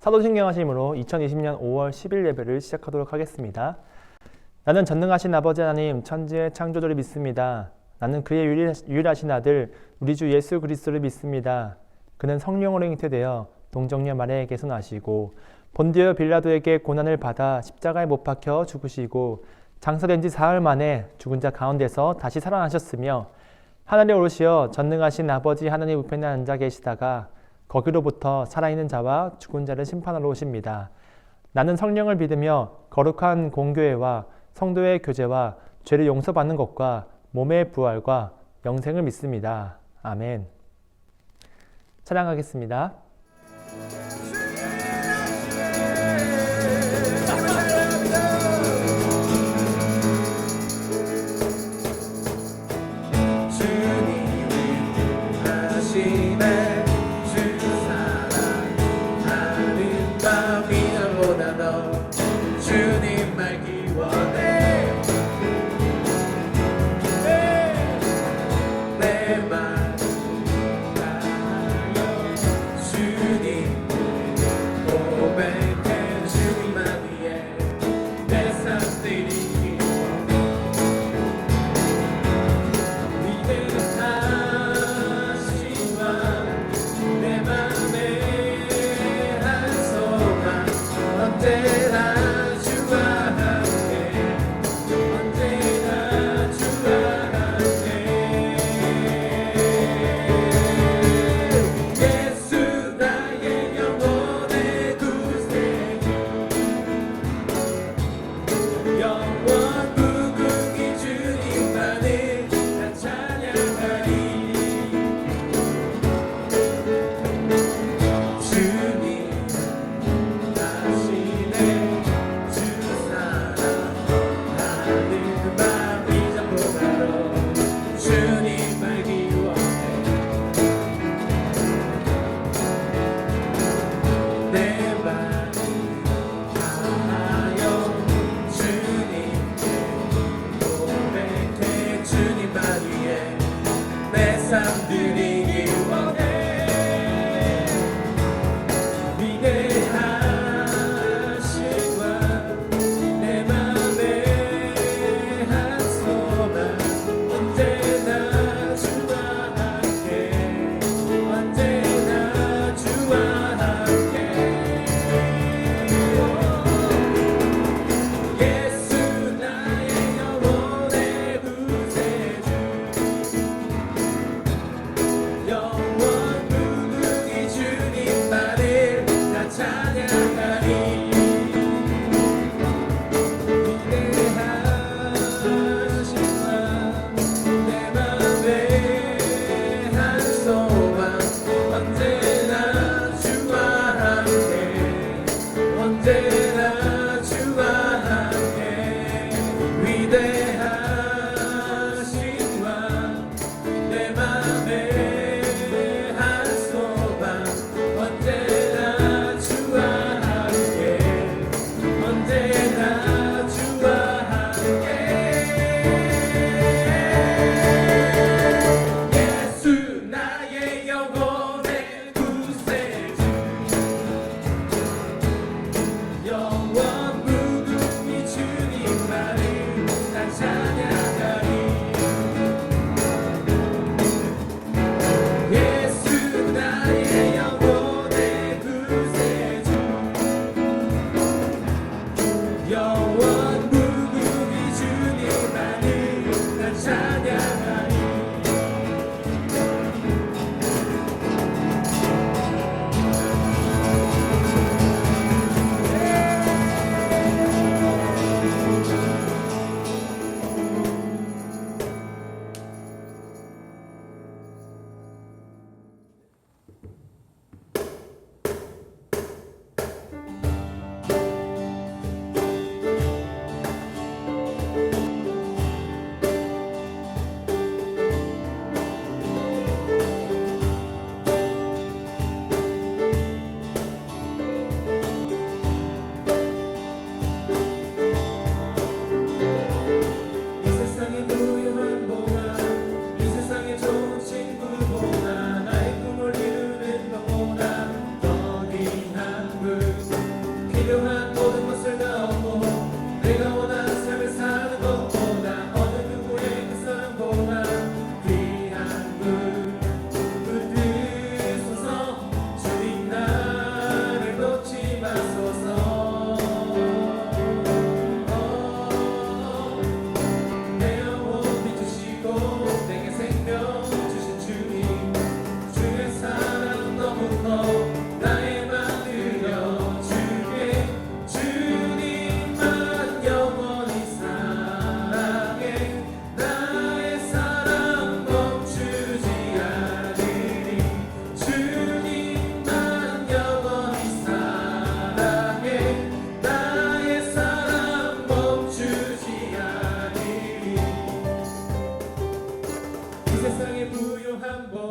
사도신경 하심으로 2020년 5월 10일 예배를 시작하도록 하겠습니다. 나는 전능하신 아버지 하나님 천지의 창조주를 믿습니다. 나는 그의 유일하신 아들 우리 주 예수 그리스도를 믿습니다. 그는 성령으로 잉태되어 동정녀 마리아에게서 나시고 본디오 빌라도에게 고난을 받아 십자가에 못 박혀 죽으시고 장사된 지 사흘 만에 죽은 자 가운데서 다시 살아나셨으며 하늘에 오르시어 전능하신 아버지 하나님 우편에 앉아 계시다가 거기로부터 살아있는 자와 죽은 자를 심판하러 오십니다. 나는 성령을 믿으며 거룩한 공교회와 성도의 교제와 죄를 용서받는 것과 몸의 부활과 영생을 믿습니다. 아멘. 찬양하겠습니다.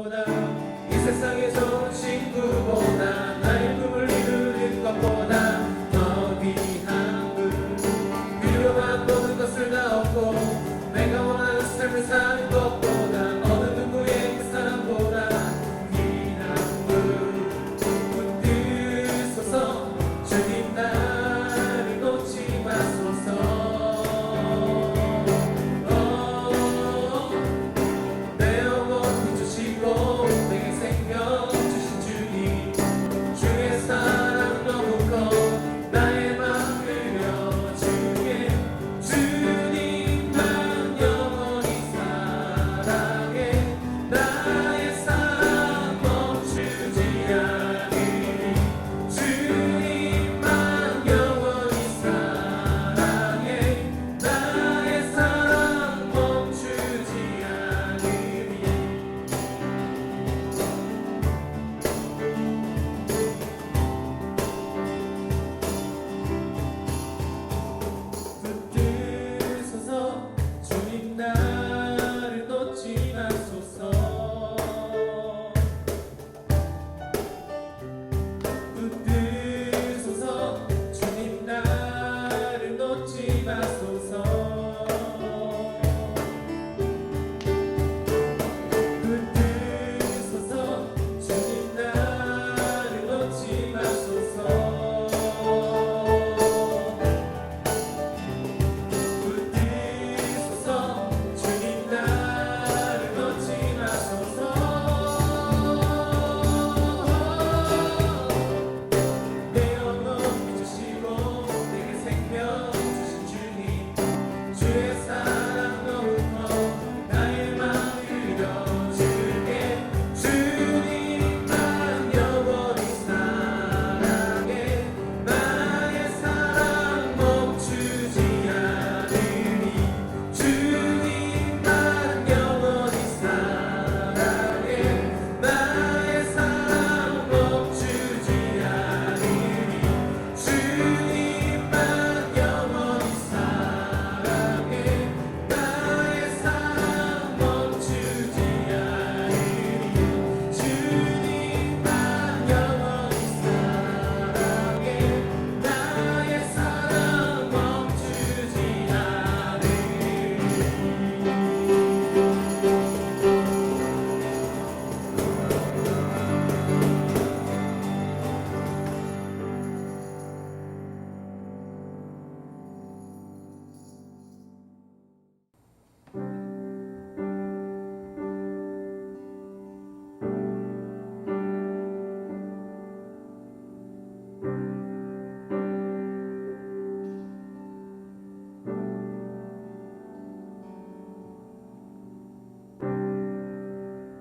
것보다 이 세상에 좋은 친구보다 나의 꿈을 이루는 것보다 너 위한 분 필요한 모든 것을 다 얻고 내가 원하는 삶을 사는 것보다 어느 누구의 그 사람보다 위한 분 붙드소서 주님 나를 놓지 마소서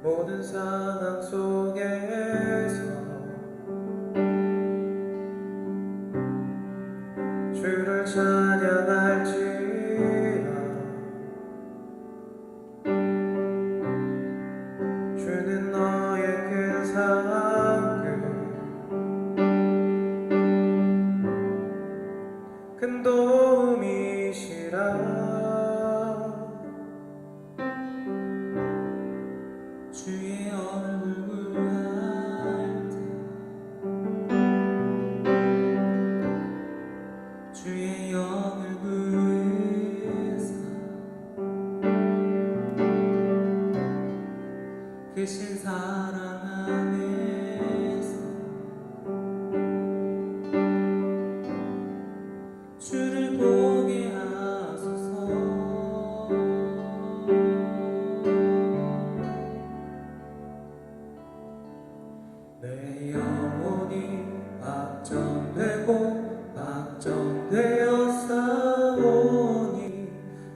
모든 상황 속에서 주를 찬양할지라 주는 너의 큰 사랑 큰 도움이시라 주의 얼굴 구할 때 주의 영을 구해서 크신 사랑 안에서 주를 보게 하소서 내 영혼이 확정되고 확정되어 싸우니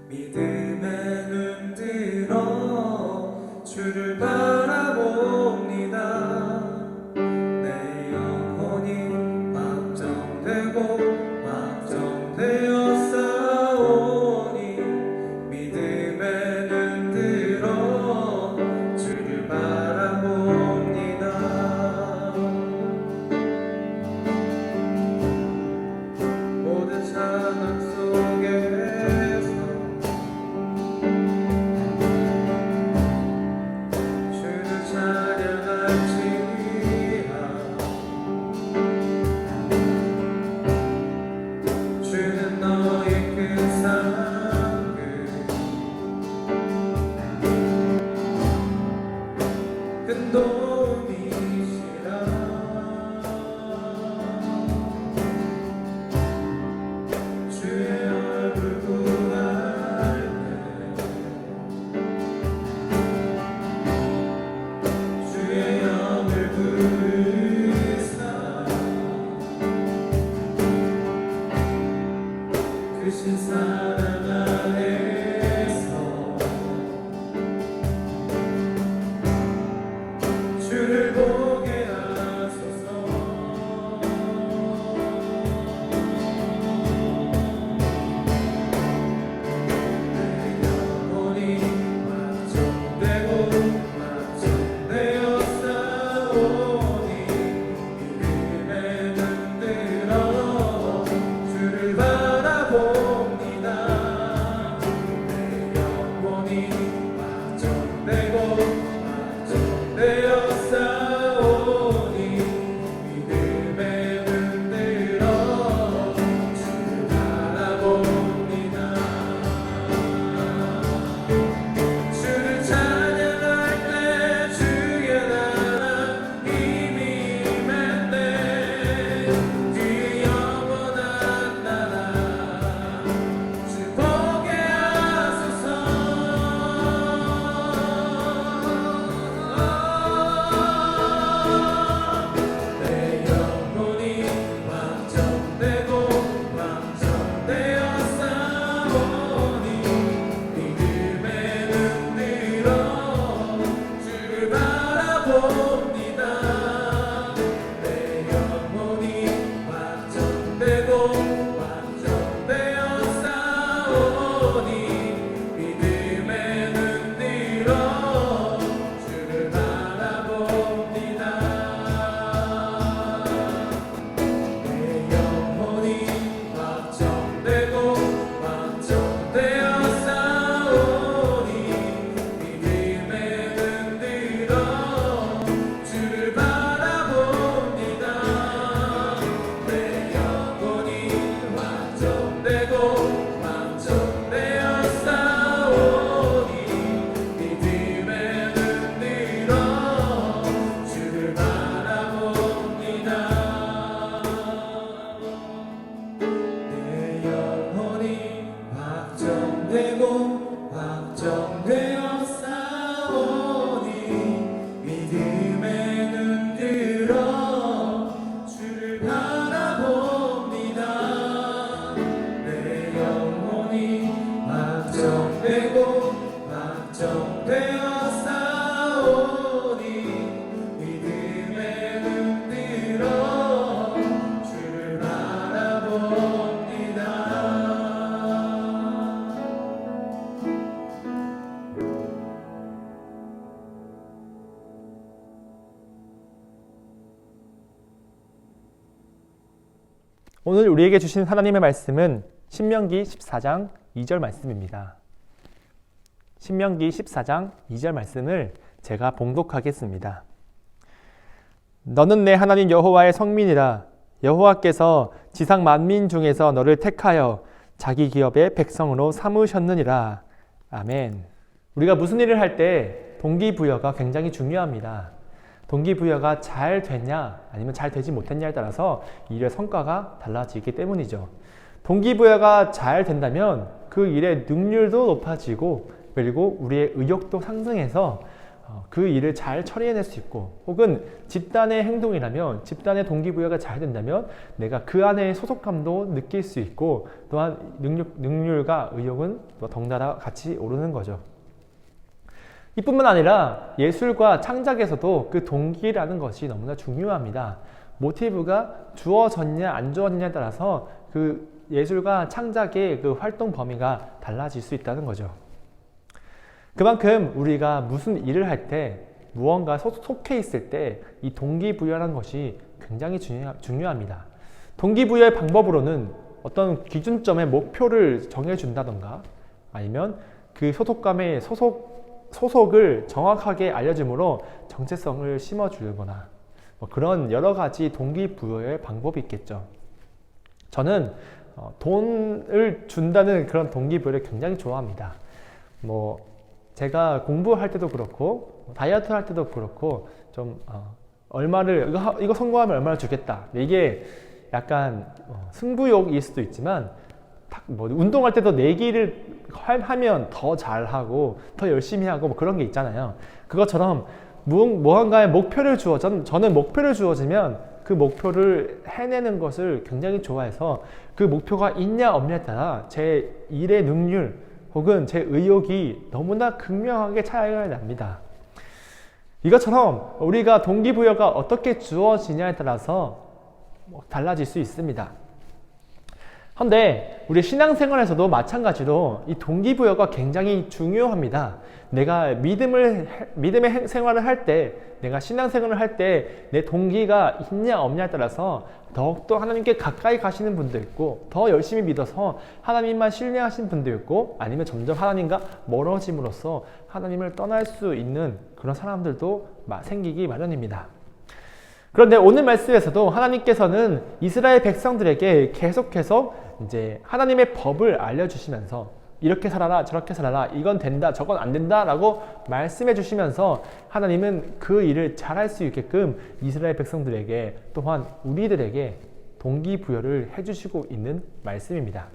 믿음의 눈 들어 주를 바라봅니다. 내 영혼이 확정되고 확정되어 싸우니 믿음의 눈 들어 주를 바라봅니다. 큰 도움이시라. 주의 얼굴 구할 때 주의 영을 부르사 크신 사랑 안에서 주를 보게 하소서. 내 영혼이 확정되고 확정되어 싸우니 믿음에 눈들어 주를 바라봅니다. 내 영혼이 확정되고 확정되어 싸우니 믿음에 눈들어 주를 바라봅니다. 주를 찬양할 때 주의 나라 힘이 임했네. 그 영원한 나라 주 보게 하소서. 내 영혼이 확정되고 확정되어 싸우니 믿음에 눈들어 주를 바라봅니다. 내 영혼이 확정되고 확정되어 싸우니 믿음에 눈들어 주를 바라봅니다. 내 영혼이 확정되고 확정되어 싸우니 믿음에 눈들어 주를 바라봅니다. 내 영혼이 확정되고 확정되어 싸우니 믿음에 눈들어 주를 바라봅니다. 내 영혼이 확정되고 확정되어 싸우니 믿음에 눈들어 주를 바라봅니다. 내 영혼이 확정되고 확정되어 싸우니 믿음에 눈들어 주를 바라봅니다. 오늘 우리에게 주신 하나님의 말씀은 신명기 14장 2절 말씀입니다. 신명기 14장 2절 말씀을 제가 봉독하겠습니다. 너는 내 하나님 여호와의 성민이라. 여호와께서 지상 만민 중에서 너를 택하여 자기 기업의 백성으로 삼으셨느니라. 아멘. 우리가 무슨 일을 할 때 동기부여가 굉장히 중요합니다. 동기부여가 잘 됐냐 아니면 잘 되지 못했냐에 따라서 일의 성과가 달라지기 때문이죠. 동기부여가 잘 된다면 그 일의 능률도 높아지고 그리고 우리의 의욕도 상승해서 그 일을 잘 처리해낼 수 있고, 혹은 집단의 행동이라면 집단의 동기부여가 잘 된다면 내가 그 안에 소속감도 느낄 수 있고, 또한 능률과 의욕은 덩달아 같이 오르는 거죠. 이뿐만 아니라 예술과 창작에서도 그 동기라는 것이 너무나 중요합니다. 모티브가 주어졌냐 안 주어졌냐에 따라서 그 예술과 창작의 그 활동 범위가 달라질 수 있다는 거죠. 그만큼 우리가 무슨 일을 할 때, 무언가 속해 있을 때 이 동기부여라는 것이 굉장히 중요합니다. 동기부여의 방법으로는 어떤 기준점의 목표를 정해준다던가, 아니면 그 소속감의 소속을 정확하게 알려줌으로 정체성을 심어주거나, 그런 여러 가지 동기부여의 방법이 있겠죠. 저는 돈을 준다는 그런 동기부여를 굉장히 좋아합니다. 제가 공부할 때도 그렇고 다이어트 할 때도 그렇고 좀 얼마를 이거 성공하면 얼마를 주겠다. 이게 약간 승부욕일 수도 있지만 뭐 운동할 때도 내기를 하면 더 잘하고 더 열심히 하고 뭐 그런 게 있잖아요. 그것처럼 무언가의 목표를 저는 목표를 주어지면 그 목표를 해내는 것을 굉장히 좋아해서 그 목표가 있냐 없냐에 따라 제 일의 능률 혹은 제 의욕이 너무나 극명하게 차이가 납니다. 이것처럼 우리가 동기부여가 어떻게 주어지냐에 따라서 달라질 수 있습니다. 그런데 우리 신앙생활에서도 마찬가지로 이 동기부여가 굉장히 중요합니다. 내가 믿음의 생활을 할 때, 내가 신앙생활을 할 때 내 동기가 있냐 없냐에 따라서 더욱더 하나님께 가까이 가시는 분도 있고 더 열심히 믿어서 하나님만 신뢰하시는 분도 있고 아니면 점점 하나님과 멀어짐으로써 하나님을 떠날 수 있는 그런 사람들도 생기기 마련입니다. 그런데 오늘 말씀에서도 하나님께서는 이스라엘 백성들에게 계속해서 이제 하나님의 법을 알려주시면서 이렇게 살아라 저렇게 살아라 이건 된다 저건 안 된다 라고 말씀해 주시면서 하나님은 그 일을 잘할 수 있게끔 이스라엘 백성들에게 또한 우리들에게 동기부여를 해주시고 있는 말씀입니다.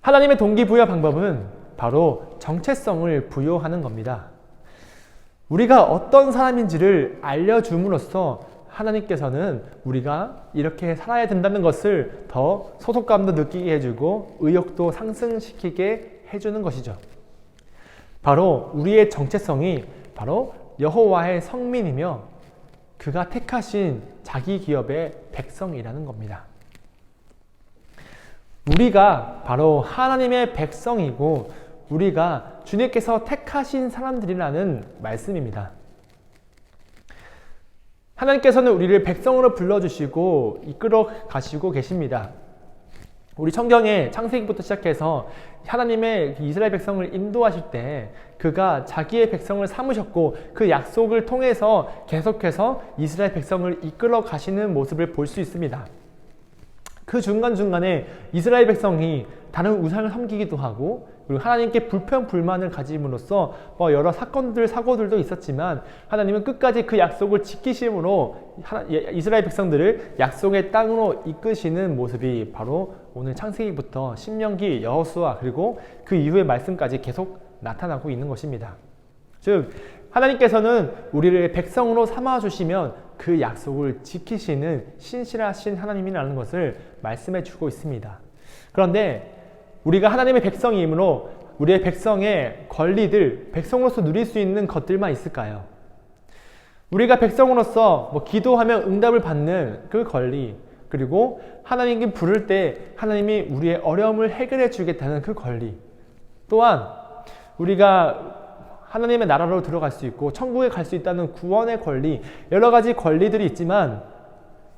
하나님의 동기부여 방법은 바로 정체성을 부여하는 겁니다. 우리가 어떤 사람인지를 알려줌으로써 하나님께서는 우리가 이렇게 살아야 된다는 것을 더 소속감도 느끼게 해주고 의욕도 상승시키게 해주는 것이죠. 바로 우리의 정체성이 바로 여호와의 성민이며 그가 택하신 자기 기업의 백성이라는 겁니다. 우리가 바로 하나님의 백성이고 우리가 주님께서 택하신 사람들이라는 말씀입니다. 하나님께서는 우리를 백성으로 불러주시고 이끌어 가시고 계십니다. 우리 성경에 창세기부터 시작해서 하나님의 이스라엘 백성을 인도하실 때 그가 자기의 백성을 삼으셨고 그 약속을 통해서 계속해서 이스라엘 백성을 이끌어 가시는 모습을 볼 수 있습니다. 그 중간중간에 이스라엘 백성이 다른 우상을 섬기기도 하고 그리고 하나님께 불평 불만을 가짐으로써 여러 사고들도 있었지만 하나님은 끝까지 그 약속을 지키심으로 이스라엘 백성들을 약속의 땅으로 이끄시는 모습이 바로 오늘 창세기부터 신명기, 여호수아 그리고 그 이후의 말씀까지 계속 나타나고 있는 것입니다. 즉 하나님께서는 우리를 백성으로 삼아주시면 그 약속을 지키시는 신실하신 하나님이라는 것을 말씀해 주고 있습니다. 그런데 우리가 하나님의 백성이므로 우리의 백성의 권리들, 백성으로서 누릴 수 있는 것들만 있을까요? 우리가 백성으로서 기도하면 응답을 받는 그 권리, 그리고 하나님께 부를 때 하나님이 우리의 어려움을 해결해 주겠다는 그 권리, 또한 우리가 하나님의 나라로 들어갈 수 있고 천국에 갈 수 있다는 구원의 권리, 여러 가지 권리들이 있지만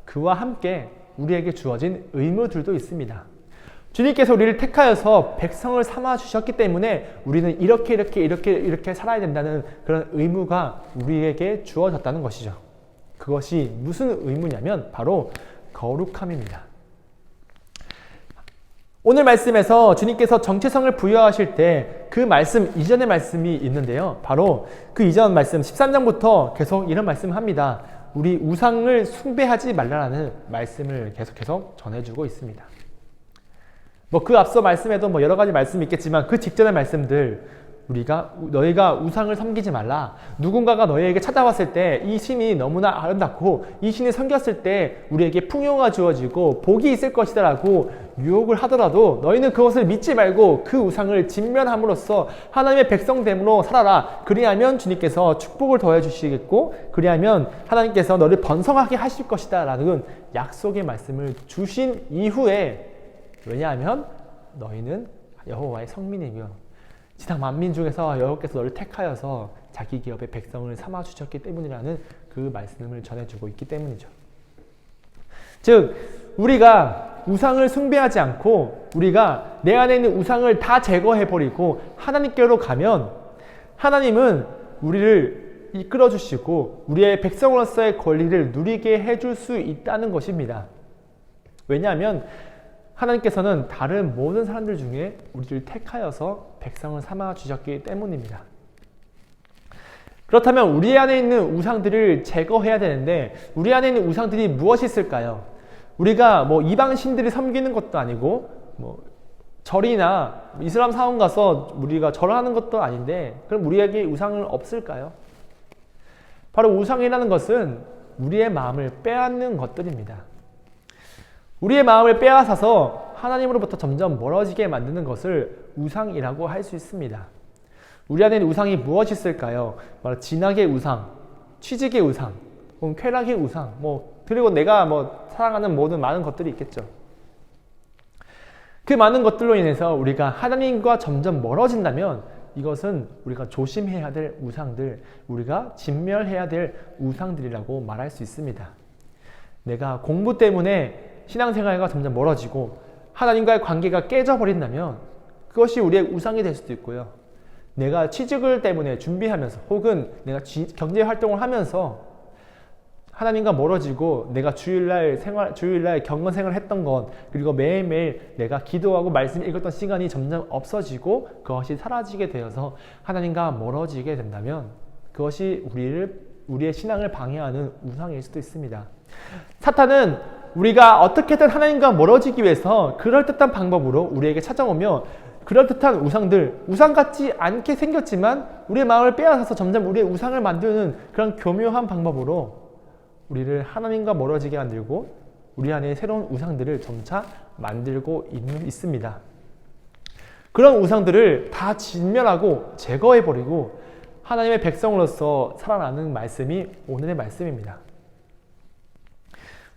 그와 함께 우리에게 주어진 의무들도 있습니다. 주님께서 우리를 택하여서 백성을 삼아 주셨기 때문에 우리는 이렇게 살아야 된다는 그런 의무가 우리에게 주어졌다는 것이죠. 그것이 무슨 의무냐면 바로 거룩함입니다. 오늘 말씀에서 주님께서 정체성을 부여하실 때 그 말씀 이전의 말씀이 있는데요. 바로 그 이전 말씀 13장부터 계속 이런 말씀을 합니다. 우리 우상을 숭배하지 말라라는 말씀을 계속해서 전해주고 있습니다. 그 앞서 말씀에도 여러 가지 말씀이 있겠지만 그 직전의 말씀들 너희가 우상을 섬기지 말라. 누군가가 너희에게 찾아왔을 때 이 신이 너무나 아름답고 이 신이 섬겼을 때 우리에게 풍요가 주어지고 복이 있을 것이다 라고 유혹을 하더라도 너희는 그것을 믿지 말고 그 우상을 진멸함으로써 하나님의 백성됨으로 살아라. 그리하면 주님께서 축복을 더해 주시겠고 그리하면 하나님께서 너를 번성하게 하실 것이다 라는 약속의 말씀을 주신 이후에 왜냐하면 너희는 여호와의 성민이며 지상 만민 중에서 여호와께서 너를 택하여서 자기 기업의 백성을 삼아 주셨기 때문이라는 그 말씀을 전해주고 있기 때문이죠. 즉 우리가 우상을 숭배하지 않고 우리가 내 안에 있는 우상을 다 제거해버리고 하나님께로 가면 하나님은 우리를 이끌어 주시고 우리의 백성으로서의 권리를 누리게 해줄 수 있다는 것입니다. 왜냐하면 하나님께서는 다른 모든 사람들 중에 우리를 택하여서 백성을 삼아 주셨기 때문입니다. 그렇다면 우리 안에 있는 우상들을 제거해야 되는데 우리 안에 있는 우상들이 무엇이 있을까요? 우리가 뭐 이방 신들을 섬기는 것도 아니고 뭐 절이나 이슬람 사원 가서 우리가 절하는 것도 아닌데 그럼 우리에게 우상은 없을까요? 바로 우상이라는 것은 우리의 마음을 빼앗는 것들입니다. 우리의 마음을 빼앗아서 하나님으로부터 점점 멀어지게 만드는 것을 우상이라고 할 수 있습니다. 우리 안에 있는 우상이 무엇이 있을까요? 바로 진학의 우상, 취직의 우상, 혹은 쾌락의 우상, 그리고 내가 사랑하는 모든 많은 것들이 있겠죠. 그 많은 것들로 인해서 우리가 하나님과 점점 멀어진다면 이것은 우리가 조심해야 될 우상들, 우리가 진멸해야 될 우상들이라고 말할 수 있습니다. 내가 공부 때문에 신앙생활과 점점 멀어지고 하나님과의 관계가 깨져버린다면 그것이 우리의 우상이 될 수도 있고요. 내가 취직을 때문에 준비하면서 혹은 내가 경제활동을 하면서 하나님과 멀어지고 내가 주일날 경건 생활을 했던 것 그리고 매일매일 내가 기도하고 말씀 읽었던 시간이 점점 없어지고 그것이 사라지게 되어서 하나님과 멀어지게 된다면 그것이 우리의 신앙을 방해하는 우상일 수도 있습니다. 사탄은 우리가 어떻게든 하나님과 멀어지기 위해서 그럴듯한 방법으로 우리에게 찾아오며 그럴듯한 우상들, 우상 같지 않게 생겼지만 우리의 마음을 빼앗아서 점점 우리의 우상을 만드는 그런 교묘한 방법으로 우리를 하나님과 멀어지게 만들고 우리 안에 새로운 우상들을 점차 만들고 있습니다. 그런 우상들을 다 진멸하고 제거해버리고 하나님의 백성으로서 살아나는 말씀이 오늘의 말씀입니다.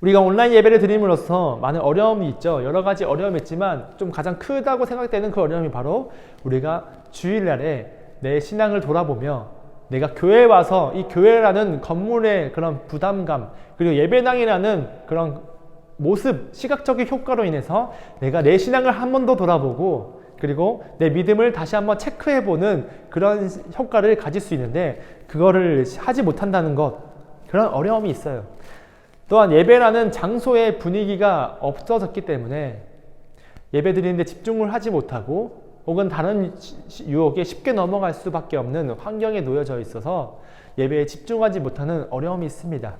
우리가 온라인 예배를 드림으로써 많은 어려움이 있죠. 여러 가지 어려움이 있지만 좀 가장 크다고 생각되는 그 어려움이 바로 우리가 주일날에 내 신앙을 돌아보며 내가 교회에 와서 이 교회라는 건물의 그런 부담감 그리고 예배당이라는 그런 모습, 시각적인 효과로 인해서 내가 내 신앙을 한 번 더 돌아보고 그리고 내 믿음을 다시 한번 체크해보는 그런 효과를 가질 수 있는데 그거를 하지 못한다는 것, 그런 어려움이 있어요. 또한 예배라는 장소의 분위기가 없어졌기 때문에 예배 드리는데 집중을 하지 못하고 혹은 다른 유혹에 쉽게 넘어갈 수밖에 없는 환경에 놓여져 있어서 예배에 집중하지 못하는 어려움이 있습니다.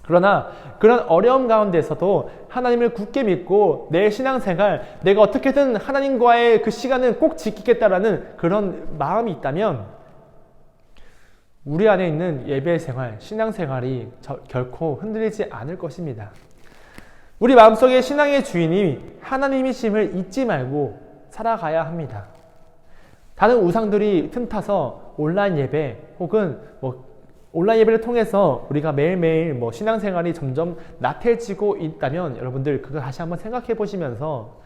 그러나 그런 어려움 가운데서도 하나님을 굳게 믿고 내 신앙생활, 내가 어떻게든 하나님과의 그 시간을 꼭 지키겠다라는 그런 마음이 있다면 우리 안에 있는 예배생활, 신앙생활이 결코 흔들리지 않을 것입니다. 우리 마음속에 신앙의 주인이 하나님이심을 잊지 말고 살아가야 합니다. 다른 우상들이 틈타서 온라인 예배 혹은 온라인 예배를 통해서 우리가 매일매일 신앙생활이 점점 나태해지고 있다면 여러분들 그거 다시 한번 생각해 보시면서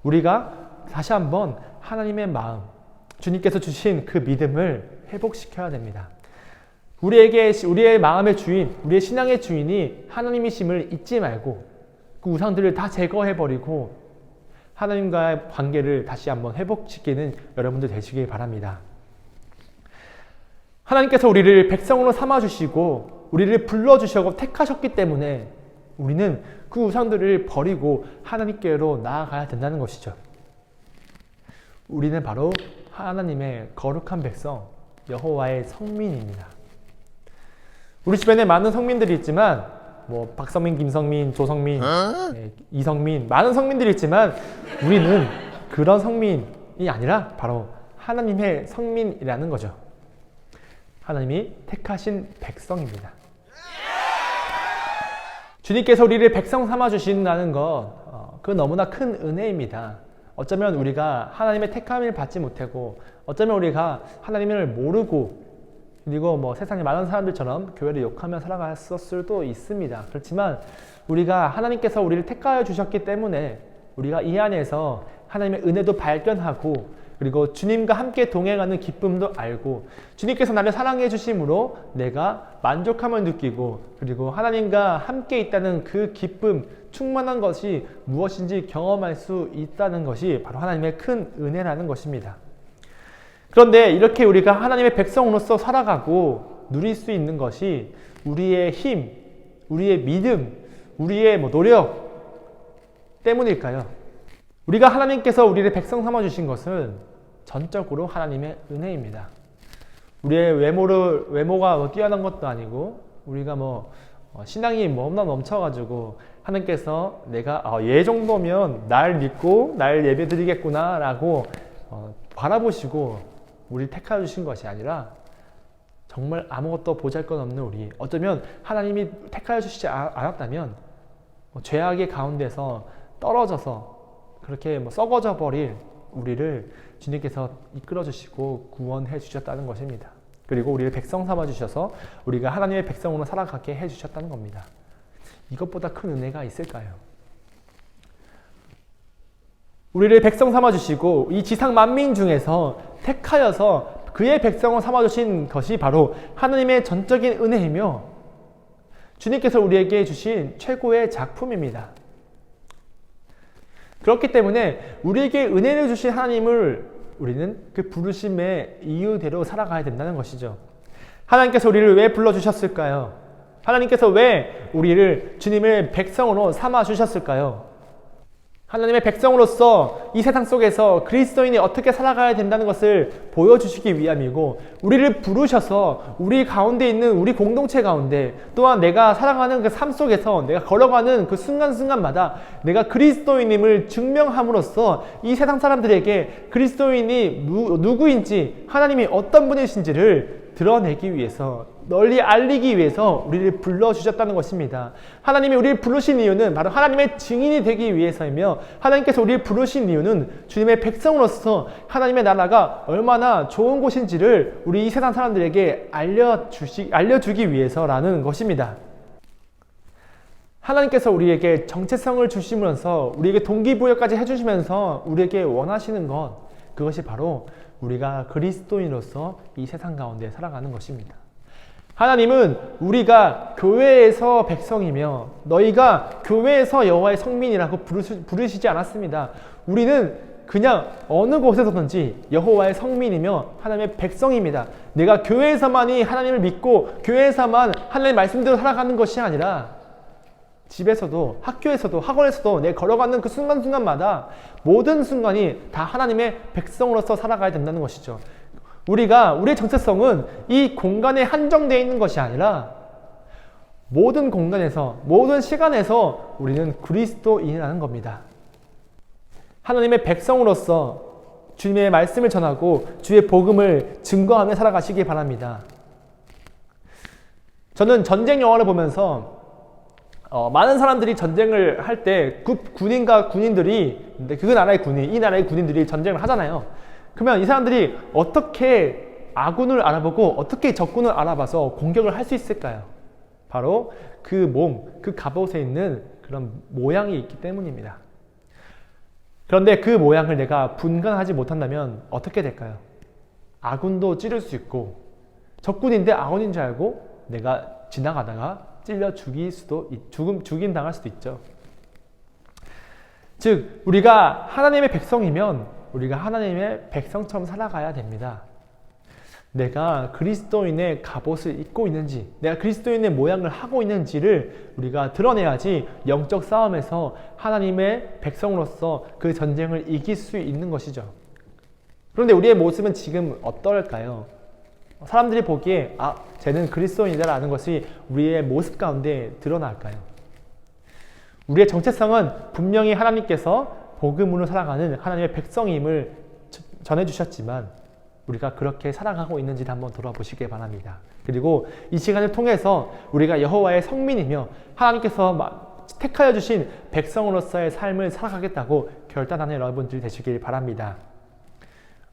우리가 다시 한번 하나님의 마음, 주님께서 주신 그 믿음을 회복시켜야 됩니다. 우리의 마음의 주인, 우리의 신앙의 주인이 하나님이심을 잊지 말고 그 우상들을 다 제거해버리고 하나님과의 관계를 다시 한번 회복시키는 여러분들 되시길 바랍니다. 하나님께서 우리를 백성으로 삼아주시고 우리를 불러주시고 택하셨기 때문에 우리는 그 우상들을 버리고 하나님께로 나아가야 된다는 것이죠. 우리는 바로 하나님의 거룩한 백성, 여호와의 성민입니다. 우리 주변에 많은 성민들이 있지만 박성민, 김성민, 조성민, 이성민 많은 성민들이 있지만 우리는 그런 성민이 아니라 바로 하나님의 성민이라는 거죠. 하나님이 택하신 백성입니다. 주님께서 우리를 백성 삼아주신다는 것, 그건 너무나 큰 은혜입니다. 어쩌면 우리가 하나님의 택함을 받지 못하고 어쩌면 우리가 하나님을 모르고 그리고 세상에 많은 사람들처럼 교회를 욕하며 살아갔을 수도 있습니다. 그렇지만 우리가 하나님께서 우리를 택하여 주셨기 때문에 우리가 이 안에서 하나님의 은혜도 발견하고 그리고 주님과 함께 동행하는 기쁨도 알고 주님께서 나를 사랑해 주심으로 내가 만족함을 느끼고 그리고 하나님과 함께 있다는 그 기쁨, 충만한 것이 무엇인지 경험할 수 있다는 것이 바로 하나님의 큰 은혜라는 것입니다. 그런데 이렇게 우리가 하나님의 백성으로서 살아가고 누릴 수 있는 것이 우리의 힘, 우리의 믿음, 우리의 노력 때문일까요? 우리가 하나님께서 우리를 백성 삼아 주신 것은 전적으로 하나님의 은혜입니다. 우리의 외모가 뛰어난 것도 아니고 우리가 신앙이 넘쳐가지고 하나님께서 내가 얘 정도면 날 믿고 날 예배 드리겠구나 라고 바라보시고 우리를 택하여 주신 것이 아니라 정말 아무것도 보잘것없는 우리, 어쩌면 하나님이 택하여 주시지 않았다면 죄악의 가운데서 떨어져서 그렇게 썩어져 버릴 우리를 주님께서 이끌어 주시고 구원해 주셨다는 것입니다. 그리고 우리를 백성 삼아 주셔서 우리가 하나님의 백성으로 살아가게 해 주셨다는 겁니다. 이것보다 큰 은혜가 있을까요? 우리를 백성 삼아 주시고 이 지상 만민 중에서 택하여서 그의 백성을 삼아 주신 것이 바로 하나님의 전적인 은혜이며 주님께서 우리에게 주신 최고의 작품입니다. 그렇기 때문에 우리에게 은혜를 주신 하나님을 우리는 그 부르심의 이유대로 살아가야 된다는 것이죠. 하나님께서 우리를 왜 불러주셨을까요? 하나님께서 왜 우리를 주님의 백성으로 삼아 주셨을까요? 하나님의 백성으로서 이 세상 속에서 그리스도인이 어떻게 살아가야 된다는 것을 보여주시기 위함이고, 우리를 부르셔서 우리 가운데 있는 우리 공동체 가운데, 또한 내가 살아가는 그 삶 속에서 내가 걸어가는 그 순간순간마다 내가 그리스도인임을 증명함으로써 이 세상 사람들에게 그리스도인이 누구인지, 하나님이 어떤 분이신지를 드러내기 위해서, 널리 알리기 위해서 우리를 불러주셨다는 것입니다. 하나님이 우리를 부르신 이유는 바로 하나님의 증인이 되기 위해서이며, 하나님께서 우리를 부르신 이유는 주님의 백성으로서 하나님의 나라가 얼마나 좋은 곳인지를 우리 이 세상 사람들에게 알려주기 위해서라는 것입니다. 하나님께서 우리에게 정체성을 주시면서 우리에게 동기부여까지 해주시면서 우리에게 원하시는 것, 그것이 바로 우리가 그리스도인으로서 이 세상 가운데 살아가는 것입니다. 하나님은 우리가 교회에서 백성이며 너희가 교회에서 여호와의 성민이라고 부르시지 않았습니다. 우리는 그냥 어느 곳에서든지 여호와의 성민이며 하나님의 백성입니다. 내가 교회에서만이 하나님을 믿고 교회에서만 하나님의 말씀대로 살아가는 것이 아니라 집에서도, 학교에서도, 학원에서도 내 걸어가는 그 순간순간마다 모든 순간이 다 하나님의 백성으로서 살아가야 된다는 것이죠. 우리의 정체성은 이 공간에 한정되어 있는 것이 아니라 모든 공간에서, 모든 시간에서 우리는 그리스도인이라는 겁니다. 하나님의 백성으로서 주님의 말씀을 전하고 주의 복음을 증거하며 살아가시기 바랍니다. 저는 전쟁 영화를 보면서 많은 사람들이 전쟁을 할 때 군인들이, 그 나라의 군인, 이 나라의 군인들이 전쟁을 하잖아요. 그러면 이 사람들이 어떻게 아군을 알아보고 어떻게 적군을 알아봐서 공격을 할 수 있을까요? 바로 그 갑옷에 있는 그런 모양이 있기 때문입니다. 그런데 그 모양을 내가 분간하지 못한다면 어떻게 될까요? 아군도 찌를 수 있고, 적군인데 아군인 줄 알고 내가 지나가다가 찔려 죽임 당할 수도 있죠. 즉, 우리가 하나님의 백성이면 우리가 하나님의 백성처럼 살아가야 됩니다. 내가 그리스도인의 갑옷을 입고 있는지, 내가 그리스도인의 모양을 하고 있는지를 우리가 드러내야지 영적 싸움에서 하나님의 백성으로서 그 전쟁을 이길 수 있는 것이죠. 그런데 우리의 모습은 지금 어떨까요? 사람들이 보기에 쟤는 그리스도인이다라는 것이 우리의 모습 가운데 드러날까요? 우리의 정체성은 분명히 하나님께서 복음으로 살아가는 하나님의 백성임을 전해주셨지만 우리가 그렇게 살아가고 있는지를 한번 돌아보시기 바랍니다. 그리고 이 시간을 통해서 우리가 여호와의 성민이며 하나님께서 택하여 주신 백성으로서의 삶을 살아가겠다고 결단하는 여러분들이 되시길 바랍니다.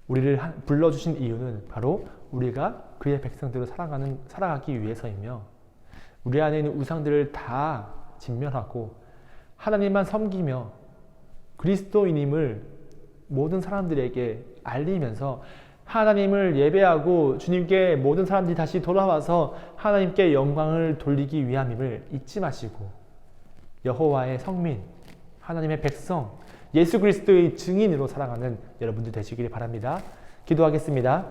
우리를 불러주신 이유는 바로 우리가 그의 백성대로 살아가기 위해서이며, 우리 안에 있는 우상들을 다 진멸하고 하나님만 섬기며 그리스도인임을 모든 사람들에게 알리면서 하나님을 예배하고 주님께 모든 사람들이 다시 돌아와서 하나님께 영광을 돌리기 위함임을 잊지 마시고, 여호와의 성민, 하나님의 백성, 예수 그리스도의 증인으로 살아가는 여러분들 되시길 바랍니다. 기도하겠습니다.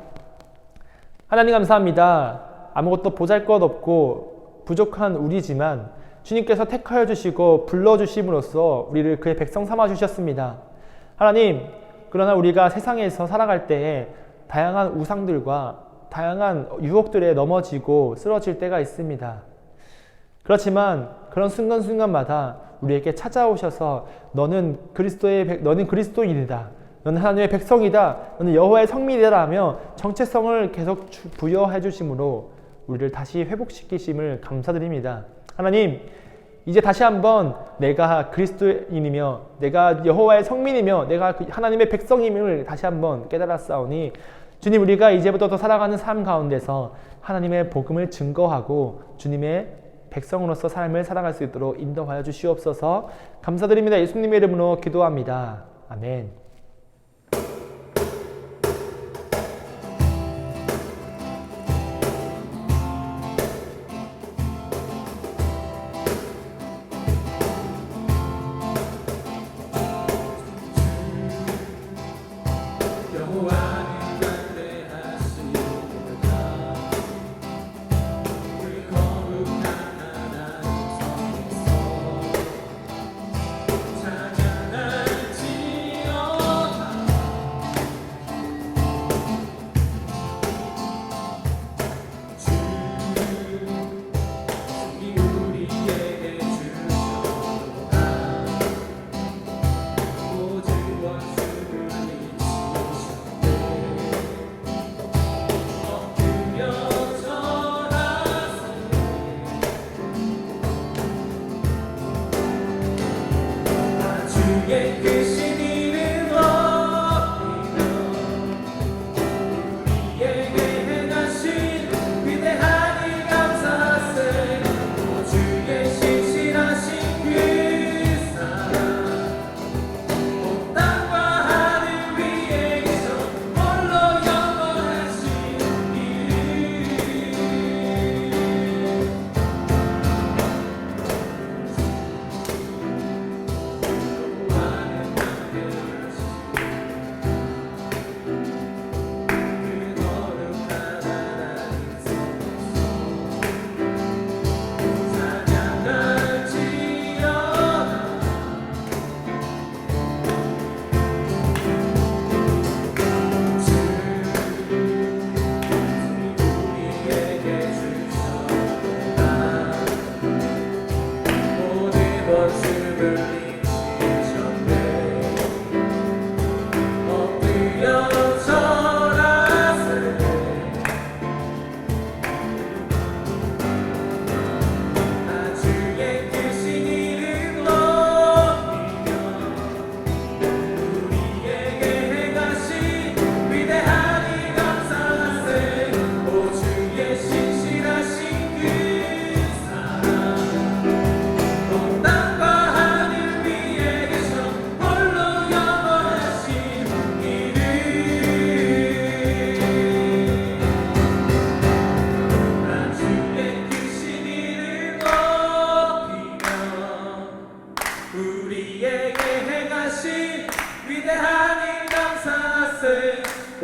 하나님 감사합니다. 아무것도 보잘것없고 부족한 우리지만 주님께서 택하여 주시고 불러주심으로써 우리를 그의 백성 삼아 주셨습니다. 하나님, 그러나 우리가 세상에서 살아갈 때에 다양한 우상들과 다양한 유혹들에 넘어지고 쓰러질 때가 있습니다. 그렇지만 그런 순간순간마다 우리에게 찾아오셔서 너는 그리스도인이다. 너는 하나님의 백성이다. 너는 여호와의 성민이다 하며 정체성을 계속 부여해 주심으로 우리를 다시 회복시키심을 감사드립니다. 하나님, 이제 다시 한번 내가 그리스도인이며 내가 여호와의 성민이며 내가 하나님의 백성임을 다시 한번 깨달았사오니 주님, 우리가 이제부터 더 살아가는 삶 가운데서 하나님의 복음을 증거하고 주님의 백성으로서 삶을 살아갈 수 있도록 인도하여 주시옵소서. 감사드립니다. 예수님의 이름으로 기도합니다. 아멘.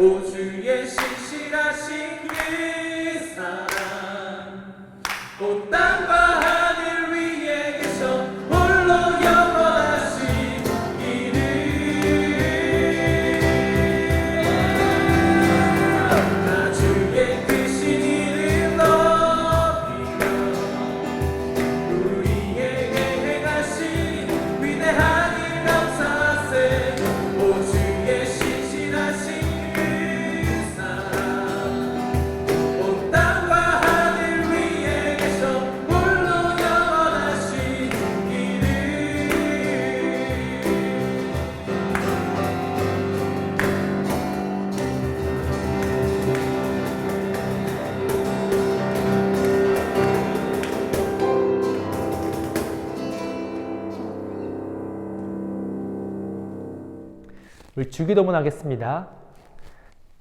오 주의 신실하신 그 사랑 온 땅과 하늘 위에 계셔 홀로 영원하신 이름 나 주의 크신 이름 높이며 우리에게 행하신 위대한 일 감사하세 오 주의 신실하신 우리 주기도문 하겠습니다.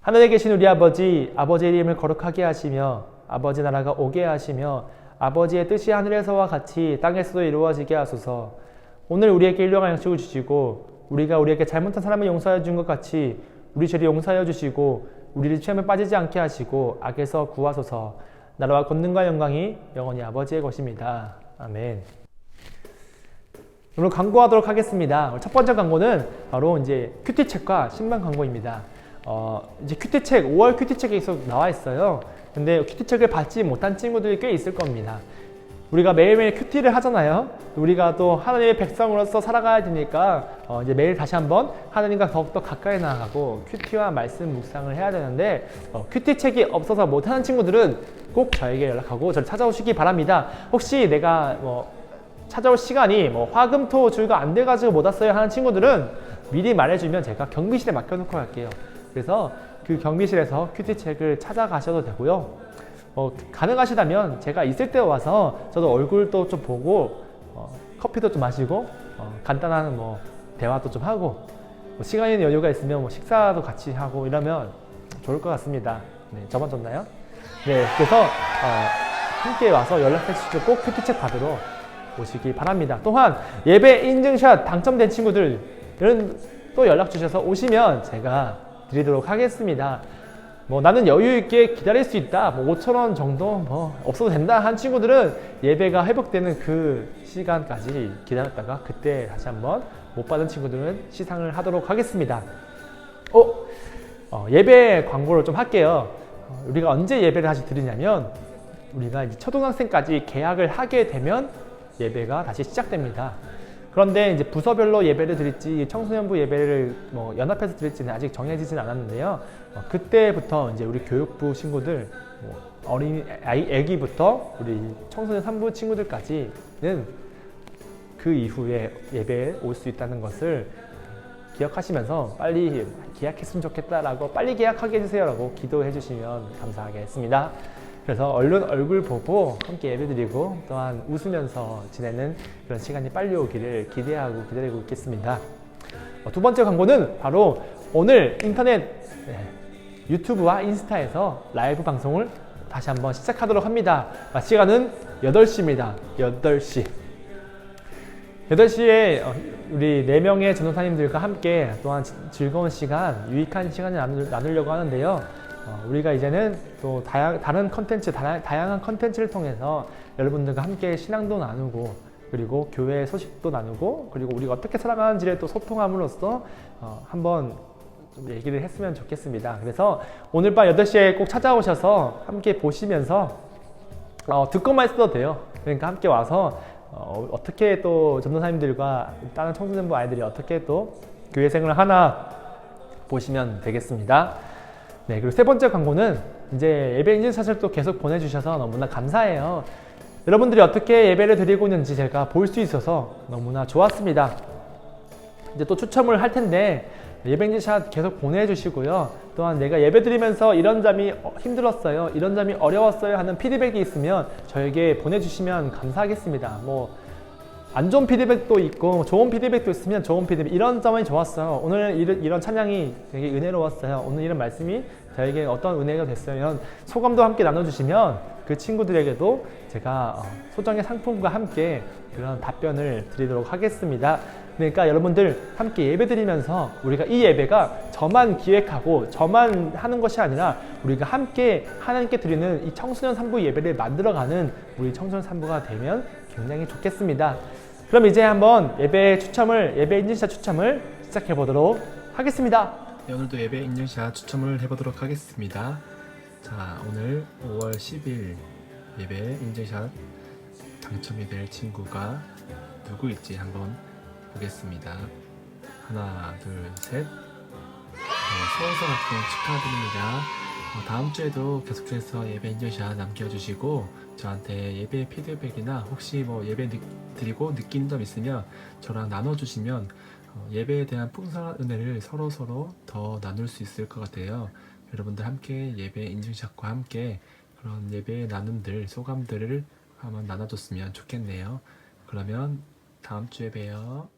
하늘에 계신 우리 아버지, 아버지의 이름을 거룩하게 하시며 아버지 나라가 오게 하시며 아버지의 뜻이 하늘에서와 같이 땅에서도 이루어지게 하소서. 오늘 우리에게 일용할 양식을 주시고 우리가 우리에게 잘못한 사람을 용서해 준 것 같이 우리 죄를 용서하여 주시고 우리를 시험에 빠지지 않게 하시고 악에서 구하소서. 나라와 권능과 영광이 영원히 아버지의 것입니다. 아멘. 오늘 광고하도록 하겠습니다. 첫 번째 광고는 바로 이제 큐티책과 신발 광고입니다. 이제 큐티책, 5월 큐티책에 계속 나와 있어요. 근데 큐티책을 받지 못한 친구들이 꽤 있을 겁니다. 우리가 매일매일 큐티를 하잖아요. 우리가 또 하나님의 백성으로서 살아가야 되니까 이제 매일 다시 한번 하나님과 더욱더 가까이 나아가고 큐티와 말씀 묵상을 해야 되는데 큐티책이 없어서 못하는 친구들은 꼭 저에게 연락하고 저를 찾아오시기 바랍니다. 혹시 내가 찾아올 시간이 화금토 주가 안 돼가지고 못 왔어요 하는 친구들은 미리 말해주면 제가 경비실에 맡겨놓고 갈게요. 그래서 그 경비실에서 큐티책을 찾아가셔도 되고요. 가능하시다면 제가 있을 때 와서 저도 얼굴도 좀 보고 커피도 좀 마시고 간단한 대화도 좀 하고 시간이나 여유가 있으면 식사도 같이 하고 이러면 좋을 것 같습니다. 네, 저번 줬나요? 네, 그래서 함께 와서 연락해 주시고 꼭 큐티책 받으러 오시기 바랍니다. 또한 예배 인증샷 당첨된 친구들은 또 연락 주셔서 오시면 제가 드리도록 하겠습니다. 나는 여유 있게 기다릴 수 있다. 5,000원 정도 없어도 된다 한 친구들은 예배가 회복되는 그 시간까지 기다렸다가 그때 다시 한번 못 받은 친구들은 시상을 하도록 하겠습니다. 예배 광고를 좀 할게요. 우리가 언제 예배를 다시 드리냐면 우리가 이제 초등학생까지 개학을 하게 되면 예배가 다시 시작됩니다. 그런데 이제 부서별로 예배를 드릴지 청소년부 예배를 연합해서 드릴지는 아직 정해지진 않았는데요. 그때부터 이제 우리 교육부 친구들 어린 애기부터 우리 청소년 3부 친구들까지는 그 이후에 예배에 올 수 있다는 것을 기억하시면서 빨리 계약했으면 좋겠다라고 빨리 계약하게 해주세요라고 기도해 주시면 감사하겠습니다. 그래서 얼른 얼굴 보고 함께 예배드리고 또한 웃으면서 지내는 그런 시간이 빨리 오기를 기대하고 기다리고 있겠습니다. 두 번째 광고는 바로 오늘 인터넷 유튜브와 인스타에서 라이브 방송을 다시 한번 시작하도록 합니다. 시간은 8시입니다. 8시. 8시에 우리 4명의 전도사님들과 함께 또한 즐거운 시간, 유익한 시간을 나누려고 하는데요. 우리가 이제는 또 다른 컨텐츠, 다양한 컨텐츠를 통해서 여러분들과 함께 신앙도 나누고 그리고 교회 소식도 나누고 그리고 우리가 어떻게 살아가는지를 또 소통함으로써 한번 좀 얘기를 했으면 좋겠습니다. 그래서 오늘 밤 8시에 꼭 찾아오셔서 함께 보시면서 듣고만 있어도 돼요. 그러니까 함께 와서 어떻게 또 전도사님들과 다른 청소년부 아이들이 어떻게 또 교회 생활을 하나 보시면 되겠습니다. 네, 그리고 세 번째 광고는 이제 예배 인증샷을 또 계속 보내주셔서 너무나 감사해요. 여러분들이 어떻게 예배를 드리고 있는지 제가 볼 수 있어서 너무나 좋았습니다. 이제 또 추첨을 할 텐데 예배 인증샷 계속 보내주시고요. 또한 내가 예배 드리면서 이런 점이 힘들었어요, 이런 점이 어려웠어요 하는 피드백이 있으면 저에게 보내주시면 감사하겠습니다. 안 좋은 피드백도 있고 좋은 피드백도 있으면 좋은 피드백, 이런 점이 좋았어요, 오늘 이런 찬양이 되게 은혜로웠어요, 오늘 이런 말씀이 저에게 어떤 은혜가 됐어요, 이런 소감도 함께 나눠주시면 그 친구들에게도 제가 소정의 상품과 함께 그런 답변을 드리도록 하겠습니다. 그러니까 여러분들 함께 예배 드리면서 우리가 이 예배가 저만 기획하고 저만 하는 것이 아니라 우리가 함께 하나님께 드리는 이 청소년 3부 예배를 만들어가는 우리 청소년 3부가 되면 굉장히 좋겠습니다. 그럼 이제 한번 예배 인증샷 추첨을 시작해 보도록 하겠습니다. 네, 오늘도 예배 인증샷 추첨을 해보도록 하겠습니다. 자, 오늘 5월 10일 예배 인증샷 당첨이 될 친구가 누구일지 한번 보겠습니다. 하나, 둘, 셋. 수원서 학생 축하드립니다. 다음 주에도 계속해서 예배 인증샷 남겨주시고 저한테 예배 피드백이나 혹시 예배 드리고 느낀 점 있으면 저랑 나눠주시면 예배에 대한 풍성한 은혜를 서로 더 나눌 수 있을 것 같아요. 여러분들 함께 예배 인증샷과 함께 그런 예배의 나눔들, 소감들을 한번 나눠줬으면 좋겠네요. 그러면 다음 주에 봬요.